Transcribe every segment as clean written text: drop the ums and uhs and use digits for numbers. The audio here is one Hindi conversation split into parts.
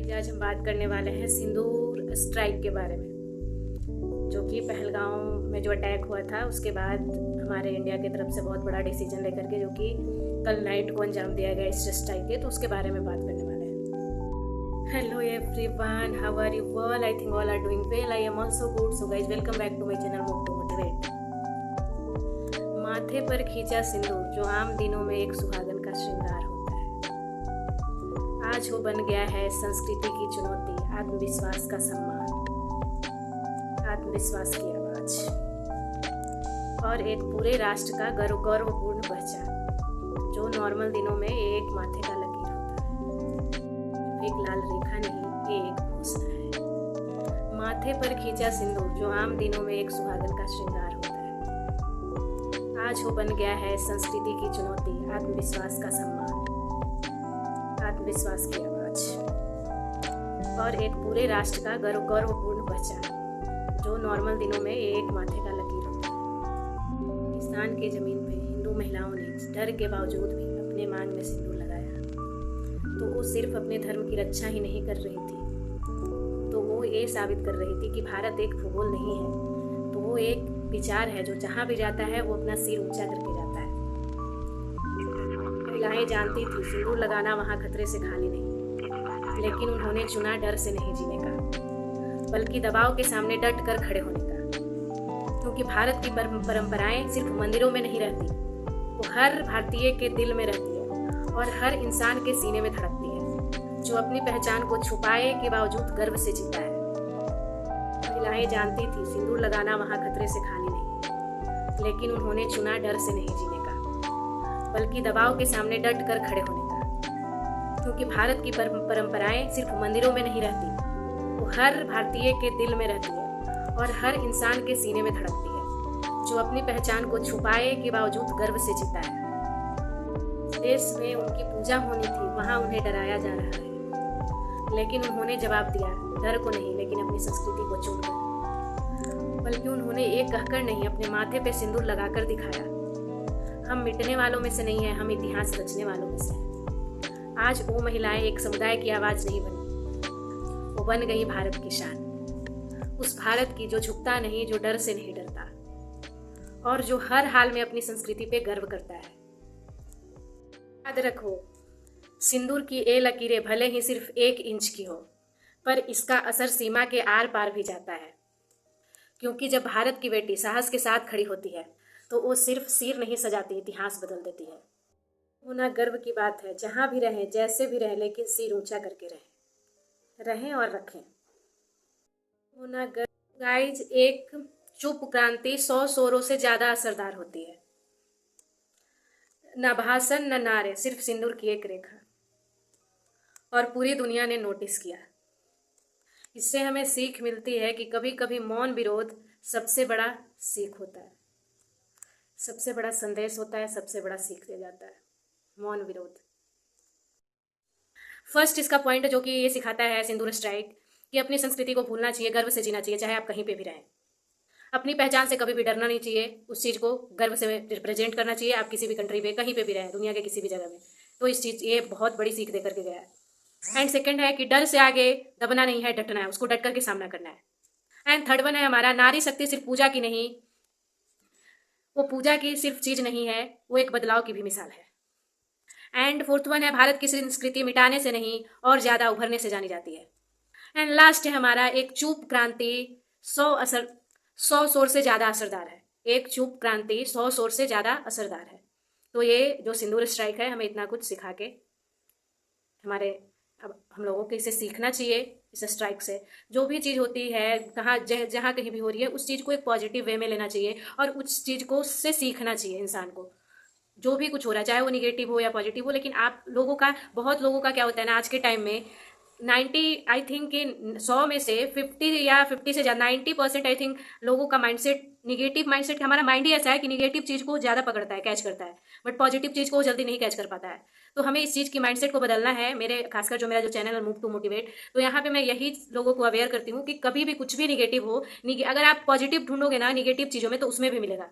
आज हम बात करने वाले हैं सिंदूर स्ट्राइक के बारे में, जो कि पहलगाम में जो अटैक हुआ था उसके बाद हमारे इंडिया की तरफ से बहुत बड़ा डिसीजन लेकर के जो कि कल नाइट को अंजाम दिया गया इस स्ट्राइक के, तो उसके बारे में बात करने वाले हैं। Hello everyone, how are you all? I think all are doing well. I am also good. So guys, welcome back to my channel move to motivate. माथे पर खींचा सिंदूर जो आम दिनों में एक सुहागन का श्रृंगार होता है, आज वो बन गया है संस्कृति की चुनौती, आत्मविश्वास का सम्मान, आत्मविश्वास की आवाज और एक पूरे राष्ट्र का गौरवपूर्ण पहचान, जो नॉर्मल दिनों में एक माथे का लकीर होता है, एक लाल रेखा नहीं, ये एक घोषणा है। माथे पर खींचा सिंदूर जो आम दिनों में एक सुहागन का श्रृंगार होता है, आज वो बन गया है संस्कृति की चुनौती, आत्मविश्वास का सम्मान, आत्मविश्वास की आवाज और एक पूरे राष्ट्र का गौरवपूर्ण पहचान, जो नॉर्मल दिनों में एक माथे का लकीर होता है। पाकिस्तान के ज़मीन पे हिंदू महिलाओं ने डर के बावजूद भी अपने मांग में सिंदूर लगाया, तो वो सिर्फ अपने धर्म की रक्षा ही नहीं कर रही थी, तो वो ये साबित कर रही थी कि भारत एक भूगोल नहीं है, तो वो एक विचार है जो जहाँ भी जाता है वो अपना सिर ऊंचा करके जाता है। महिलाएं जानती थी सिंदूर लगाना वहाँ खतरे से खाली नहीं, लेकिन उन्होंने चुना डर से नहीं जीने का, बल्कि दबाव के सामने डट कर खड़े होने का, क्योंकि भारत की परंपराएं सिर्फ मंदिरों में नहीं रहती, वो हर भारतीय के दिल में रहती है और हर इंसान के सीने में धड़कती है, जो अपनी पहचान को छुपाए के बावजूद गर्व से जीता है। महिलाएं जानती थी सिंदूर लगाना वहाँ खतरे से खाली नहीं, लेकिन उन्होंने चुना डर से नहीं जीने का, बल्कि दबाव के सामने डट कर खड़े होने का, क्योंकि भारत की परंपराएं सिर्फ मंदिरों में नहीं रहती, वो हर भारतीय के दिल में रहती है और हर इंसान के सीने में धड़कती है, जो अपनी पहचान को छुपाए के बावजूद गर्व से जीता है। देश में उनकी पूजा होनी थी, वहाँ उन्हें डराया जा रहा है, लेकिन उन्होंने जवाब दिया, डर को नहीं लेकिन अपनी संस्कृति को चुनकर, बल्कि उन्होंने एक कहकर नहीं, अपने माथे पे सिंदूर लगाकर दिखाया, हम मिटने वालों में से नहीं है, हम इतिहास रचने वालों में से हैं। आज वो महिलाएं एक समुदाय की आवाज नहीं बनी, वो बन गई भारत की शान, उस भारत की जो झुकता नहीं, जो डर से नहीं डरता और जो हर हाल में अपनी संस्कृति पे गर्व करता है। याद रखो, सिंदूर की ये लकीरें भले ही सिर्फ 1 इंच की हो, पर इसका असर सीमा के आर पार भी जाता है, क्योंकि जब भारत की बेटी साहस के साथ खड़ी होती है तो वो सिर्फ सिर नहीं सजाती, इतिहास बदल देती है। होना गर्व की बात है, जहाँ भी रहें, जैसे भी रहें, लेकिन सिर ऊंचा करके रहें और रखें। होना गर्व। गाइज, एक चुप क्रांति 100 शोरों से ज्यादा असरदार होती है। न भाषण न नारे, सिर्फ सिंदूर की एक रेखा, और पूरी दुनिया ने नोटिस किया। इससे हमें सीख मिलती है कि कभी कभी मौन विरोध सबसे बड़ा सीख होता है, सबसे बड़ा संदेश होता है, सबसे बड़ा सीख दे जाता है मौन विरोध। फर्स्ट इसका पॉइंट जो कि ये सिखाता है सिंदूर स्ट्राइक, कि अपनी संस्कृति को भूलना चाहिए, गर्व से जीना चाहिए, चाहे आप कहीं पे भी रहें। अपनी पहचान से कभी भी डरना नहीं चाहिए, उस चीज़ को गर्व से रिप्रेजेंट करना चाहिए, आप किसी भी कंट्री पे कहीं पे भी रहें, दुनिया के किसी भी जगह में। तो इस चीज़ ये बहुत बड़ी सीख दे करके गया है। एंड सेकंड है कि डर से आगे दबना नहीं है, डटना है, उसको डट करके सामना करना है। एंड थर्ड वन है हमारा, नारी शक्ति सिर्फ पूजा की नहीं, वो पूजा की सिर्फ चीज नहीं है, वो एक बदलाव की भी मिसाल है। एंड फोर्थ वन है, भारत की संस्कृति मिटाने से नहीं और ज्यादा उभरने से जानी जाती है। एंड लास्ट है हमारा, एक चुप क्रांति 100 शोर से ज्यादा असरदार है। एक चुप क्रांति 100 शोर से ज्यादा असरदार है। तो ये जो सिंदूर स्ट्राइक है हमें इतना कुछ सिखा के अब हम लोगों को इसे सीखना चाहिए। इस स्ट्राइक से जो भी चीज़ होती है, जहाँ कहीं भी हो रही है, उस चीज़ को एक पॉजिटिव वे में लेना चाहिए और उस चीज़ को उससे सीखना चाहिए इंसान को। जो भी कुछ हो रहा है, चाहे वो निगेटिव हो या पॉजिटिव हो, लेकिन बहुत लोगों का क्या होता है ना, आज के टाइम में 90 आई थिंक कि 100 में से 50 या 50 से ज़्यादा 90% आई थिंक लोगों का माइंडसेट निगेटिव माइंडसेट। हमारा माइंड ही ऐसा है कि निगेटिव चीज़ को ज़्यादा पकड़ता है, कैच करता है, बट पॉजिटिव चीज़ को जल्दी नहीं कैच कर पाता है। तो हमें इस चीज़ की माइंडसेट को बदलना है। खासकर जो मेरा जो चैनल है मूव टू मोटिवेट, तो यहाँ पे मैं यही लोगों को अवेयर करती हूँ कि कभी भी कुछ भी निगेटिव हो, अगर आप पॉजिटिव ढूंढोगे ना निगेटिव चीज़ों में, तो उसमें भी मिलेगा।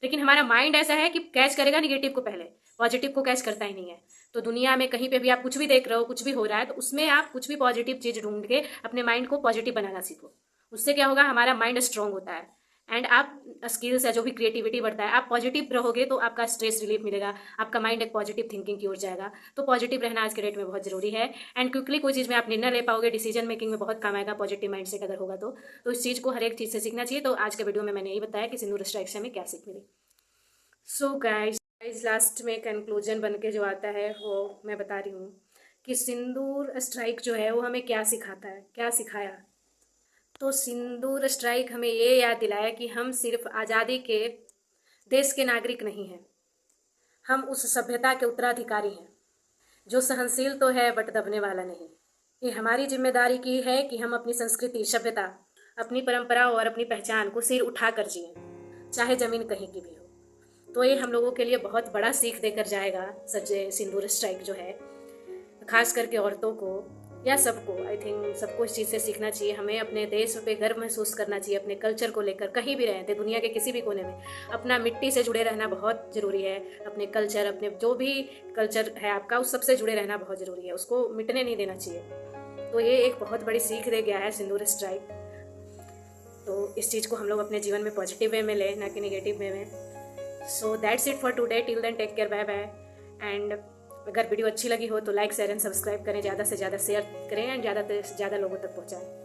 लेकिन हमारा माइंड ऐसा है कि कैच करेगा निगेटिव को, पहले पॉजिटिव को कैच करता ही नहीं है। तो दुनिया में कहीं पे भी आप कुछ भी देख रहे हो, कुछ भी हो रहा है, तो उसमें आप कुछ भी पॉजिटिव चीज़ ढूंढ के अपने माइंड को पॉजिटिव बनाना सीखो। उससे क्या होगा, हमारा माइंड स्ट्रांग होता है एंड आप स्किल्स है जो भी क्रिएटिविटी बढ़ता है, आप पॉजिटिव रहोगे तो आपका स्ट्रेस रिलीफ मिलेगा, आपका माइंड एक पॉजिटिव थिंकिंग की ओर जाएगा। तो पॉजिटिव रहना आज के डेट में बहुत जरूरी है एंड क्विकली कोई चीज़ में आप निर्णय ले पाओगे, डिसीजन मेकिंग में बहुत काम आएगा पॉजिटिव माइंड सेट अगर होगा तो इस चीज़ को हर एक चीज़ से सीखना चाहिए। तो आज के वीडियो में मैंने यही बताया कि सिंदूर स्ट्राइक से हमें क्या सीख मिली। सो गाइस लास्ट में कंक्लूजन बन के जो आता है वो मैं बता रही हूँ कि सिंदूर स्ट्राइक जो है वो हमें क्या सिखाता है, क्या सिखाया। तो सिंदूर स्ट्राइक हमें ये याद दिलाया कि हम सिर्फ आज़ादी के देश के नागरिक नहीं हैं, हम उस सभ्यता के उत्तराधिकारी हैं जो सहनशील तो है बट दबने वाला नहीं। ये हमारी जिम्मेदारी की है कि हम अपनी संस्कृति, सभ्यता, अपनी परंपरा और अपनी पहचान को सिर उठा कर जिए, चाहे ज़मीन कहीं की भी हो। तो ये हम लोगों के लिए बहुत बड़ा सीख देकर जाएगा सच्चे सिंदूर स्ट्राइक जो है, खास करके औरतों को या सबको। आई थिंक सबको इस चीज़ से सीखना चाहिए। हमें अपने देश पे गर्व महसूस करना चाहिए, अपने कल्चर को लेकर। कहीं भी रहें थे दुनिया के किसी भी कोने में, अपना मिट्टी से जुड़े रहना बहुत ज़रूरी है। अपने कल्चर, अपने जो भी कल्चर है आपका, उस सबसे जुड़े रहना बहुत ज़रूरी है, उसको मिटने नहीं देना चाहिए। तो ये एक बहुत बड़ी सीख दे गया है सिंदूर स्ट्राइक। तो इस चीज़ को हम लोग अपने जीवन में पॉजिटिव वे में लें, ना कि निगेटिव वे में। So that's it for today. Till then take care, bye bye. And अगर वीडियो अच्छी लगी हो तो लाइक, शेयर एंड सब्सक्राइब करें, ज़्यादा से ज़्यादा शेयर करें एंड ज़्यादा से ज़्यादा लोगों तक पहुँचाएं।